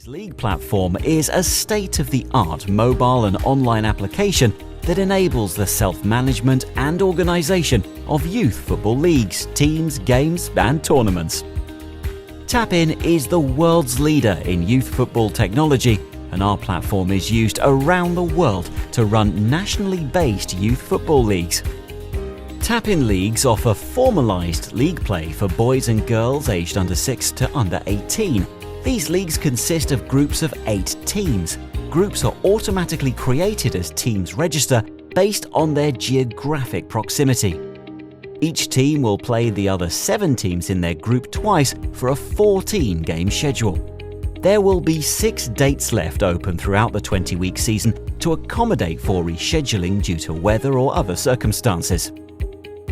League platform is a state-of-the-art mobile and online application that enables the self-management and organisation of youth football leagues, teams, games and tournaments. TapIn is the world's leader in youth football technology, and our platform is used around the world to run nationally based youth football leagues. TapIn leagues offer formalised league play for boys and girls aged under 6 to under 18. These leagues consist of groups of 8 teams. Groups are automatically created as teams register based on their geographic proximity. Each team will play the other 7 teams in their group twice for a 14-game schedule. There will be 6 dates left open throughout the 20-week season to accommodate for rescheduling due to weather or other circumstances.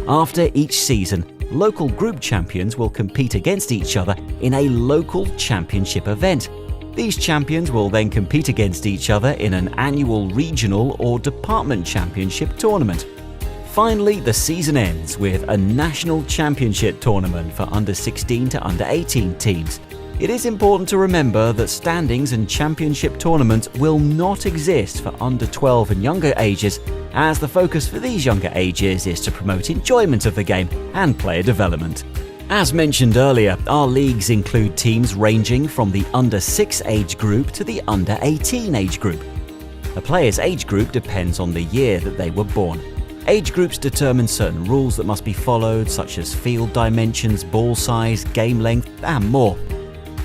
After each season, local group champions will compete against each other in a local championship event. These champions will then compete against each other in an annual regional or department championship tournament. Finally, the season ends with a national championship tournament for under 16 to under 18 teams. It is important to remember that standings and championship tournaments will not exist for under 12 and younger ages, as the focus for these younger ages is to promote enjoyment of the game and player development. As mentioned earlier, our leagues include teams ranging from the under 6 age group to the under 18 age group. A player's age group depends on the year that they were born. Age groups determine certain rules that must be followed, such as field dimensions, ball size, game length, and more.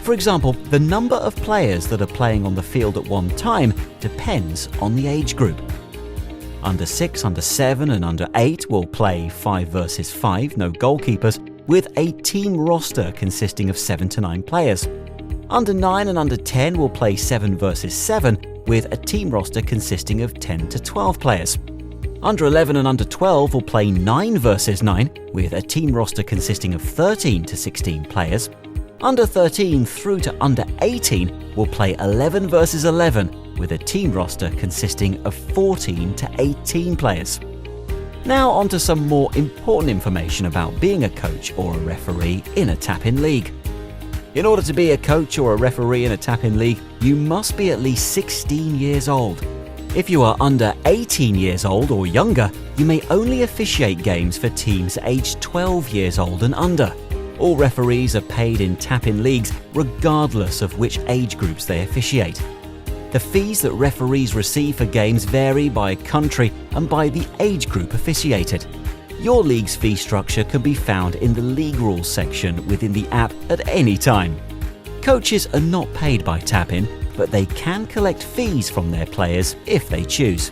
For example, the number of players that are playing on the field at one time depends on the age group. Under 6, under 7 and under 8 will play 5 versus 5, no goalkeepers, with a team roster consisting of 7 to 9 players. Under 9 and under 10 will play 7 versus 7, with a team roster consisting of 10 to 12 players. Under 11 and under 12 will play 9 versus 9, with a team roster consisting of 13 to 16 players. Under 13 through to under 18 will play 11 versus 11, with a team roster consisting of 14 to 18 players. Now on to some more important information about being a coach or a referee in a TapIn league. In order to be a coach or a referee in a TapIn league, you must be at least 16 years old. If you are under 18 years old or younger, you may only officiate games for teams aged 12 years old and under. All referees are paid in TapIn leagues regardless of which age groups they officiate. The fees that referees receive for games vary by country and by the age group officiated. Your league's fee structure can be found in the League Rules section within the app at any time. Coaches are not paid by TapIn, but they can collect fees from their players if they choose.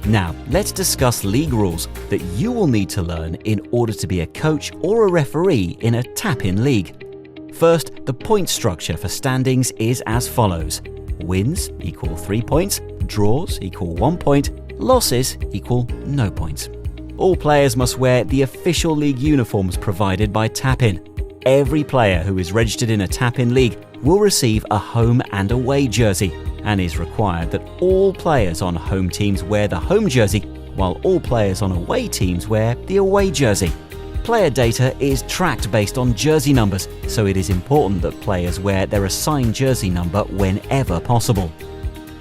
Now, let's discuss league rules that you will need to learn in order to be a coach or a referee in a TapIn league. First, the point structure for standings is as follows. Wins equal 3 points, draws equal 1 point, losses equal no points. All players must wear the official league uniforms provided by TapIn. Every player who is registered in a TapIn league will receive a home and away jersey, and is required that all players on home teams wear the home jersey, while all players on away teams wear the away jersey. Player data is tracked based on jersey numbers, so it is important that players wear their assigned jersey number whenever possible.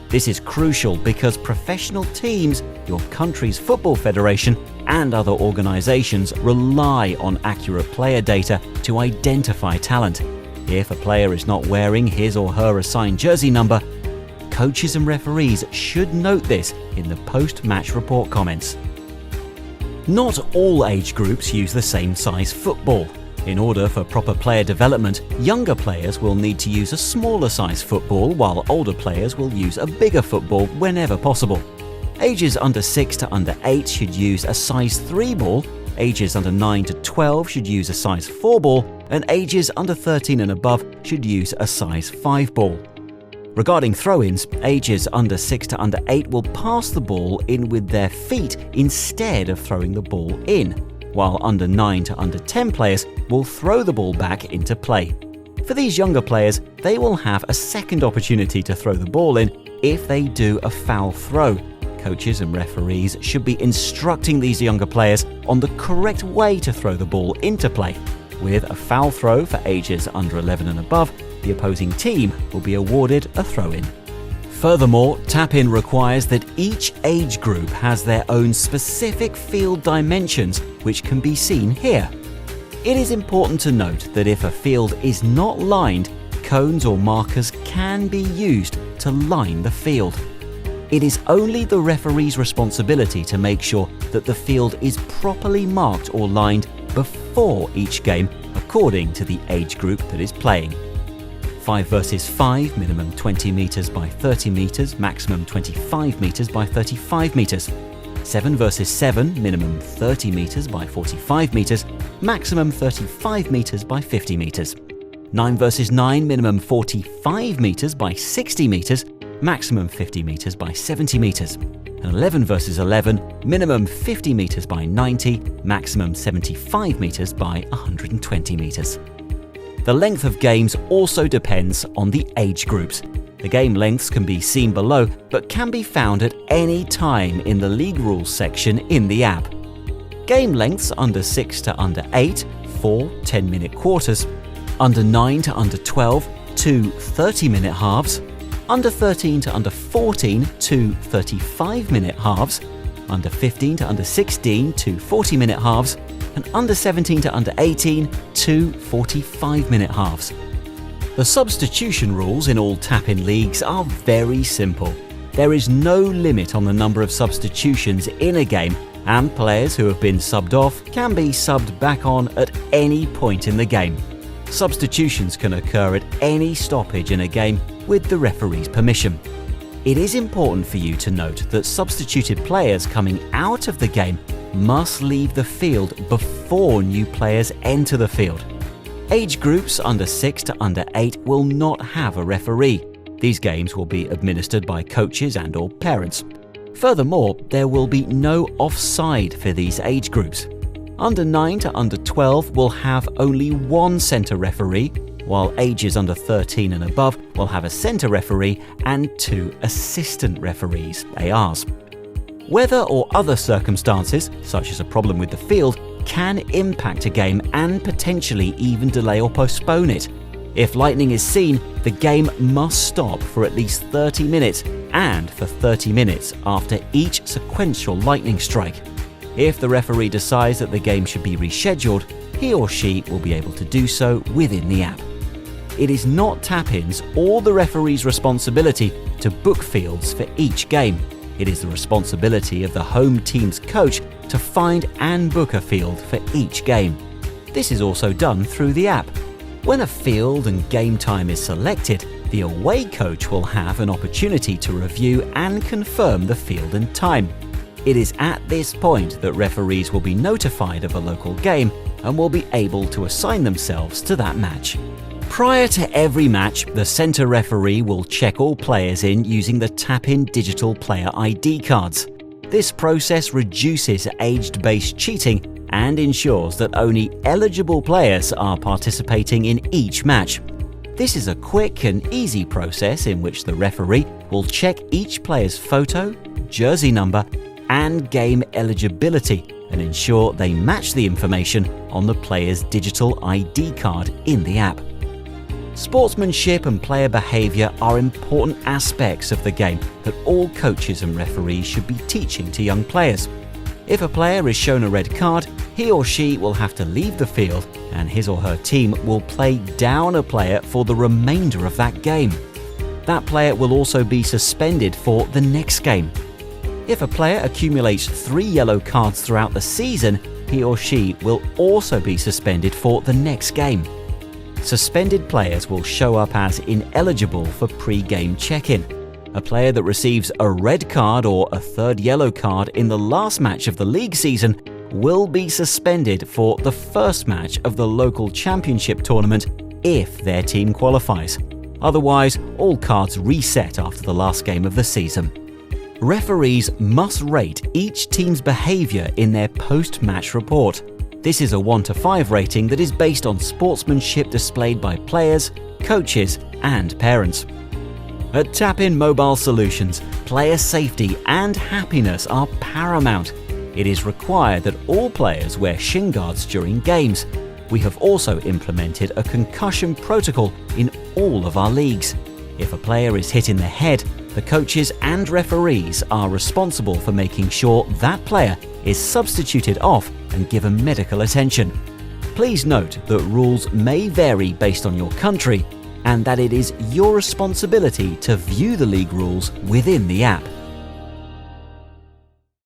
This is crucial because professional teams, your country's football federation, and other organisations rely on accurate player data to identify talent. If a player is not wearing his or her assigned jersey number, coaches and referees should note this in the post-match report comments. Not all age groups use the same size football. In order for proper player development, younger players will need to use a smaller size football, while older players will use a bigger football whenever possible. Ages under 6 to under 8 should use a size 3 ball, ages under 9 to 12 should use a size 4 ball, and ages under 13 and above should use a size 5 ball. Regarding throw-ins, ages under 6 to under 8 will pass the ball in with their feet instead of throwing the ball in, while under 9 to under 10 players will throw the ball back into play. For these younger players, they will have a second opportunity to throw the ball in if they do a foul throw. Coaches and referees should be instructing these younger players on the correct way to throw the ball into play, with a foul throw for ages under 11 and above the opposing team will be awarded a throw-in. Furthermore, TapIn requires that each age group has their own specific field dimensions, which can be seen here. It is important to note that if a field is not lined, cones or markers can be used to line the field. It is only the referee's responsibility to make sure that the field is properly marked or lined before each game according to the age group that is playing. 5 versus 5, minimum 20 metres by 30 metres, maximum 25 metres by 35 metres. 7 versus 7, minimum 30 metres by 45 metres, maximum 35 metres by 50 metres. 9 versus 9, minimum 45 metres by 60 metres, maximum 50 metres by 70 metres. And 11 versus 11, minimum 50 metres by 90, maximum 75 metres by 120 metres. The length of games also depends on the age groups. The game lengths can be seen below, but can be found at any time in the League Rules section in the app. Game lengths under 6 to under 8, 4 10-minute quarters, under 9 to under 12, 2 30-minute halves, under 13 to under 14, 2 35-minute halves, under 15 to under 16, 2 40-minute halves, and under 17 to under 18, 2 45-minute halves. The substitution rules in all TapIn leagues are very simple. There is no limit on the number of substitutions in a game, and players who have been subbed off can be subbed back on at any point in the game. Substitutions can occur at any stoppage in a game with the referee's permission. It is important for you to note that substituted players coming out of the game must leave the field before new players enter the field. Age groups under 6 to under 8 will not have a referee. These games will be administered by coaches and/or parents. Furthermore, there will be no offside for these age groups. Under 9 to under 12 will have only one centre referee, while ages under 13 and above will have a centre referee and 2 assistant referees, ARs. Weather or other circumstances, such as a problem with the field, can impact a game and potentially even delay or postpone it. If lightning is seen, the game must stop for at least 30 minutes and for 30 minutes after each sequential lightning strike. If the referee decides that the game should be rescheduled, he or she will be able to do so within the app. It is not TapIn's or the referee's responsibility to book fields for each game. It is the responsibility of the home team's coach to find and book a field for each game. This is also done through the app. When a field and game time is selected, the away coach will have an opportunity to review and confirm the field and time. It is at this point that referees will be notified of a local game and will be able to assign themselves to that match. Prior to every match, the centre referee will check all players in using the TapIn digital player ID cards. This process reduces age-based cheating and ensures that only eligible players are participating in each match. This is a quick and easy process in which the referee will check each player's photo, jersey number, and game eligibility and ensure they match the information on the player's digital ID card in the app. Sportsmanship and player behaviour are important aspects of the game that all coaches and referees should be teaching to young players. If a player is shown a red card, he or she will have to leave the field and his or her team will play down a player for the remainder of that game. That player will also be suspended for the next game. If a player accumulates 3 yellow cards throughout the season, he or she will also be suspended for the next game. Suspended players will show up as ineligible for pre-game check-in. A player that receives a red card or a 3rd yellow card in the last match of the league season will be suspended for the first match of the local championship tournament if their team qualifies. Otherwise, all cards reset after the last game of the season. Referees must rate each team's behaviour in their post-match report. This is a 1 to 5 rating that is based on sportsmanship displayed by players, coaches, and parents. At TapIn Mobile Solutions, player safety and happiness are paramount. It is required that all players wear shin guards during games. We have also implemented a concussion protocol in all of our leagues. If a player is hit in the head, the coaches and referees are responsible for making sure that player is substituted off and given medical attention. Please note that rules may vary based on your country and that it is your responsibility to view the league rules within the app.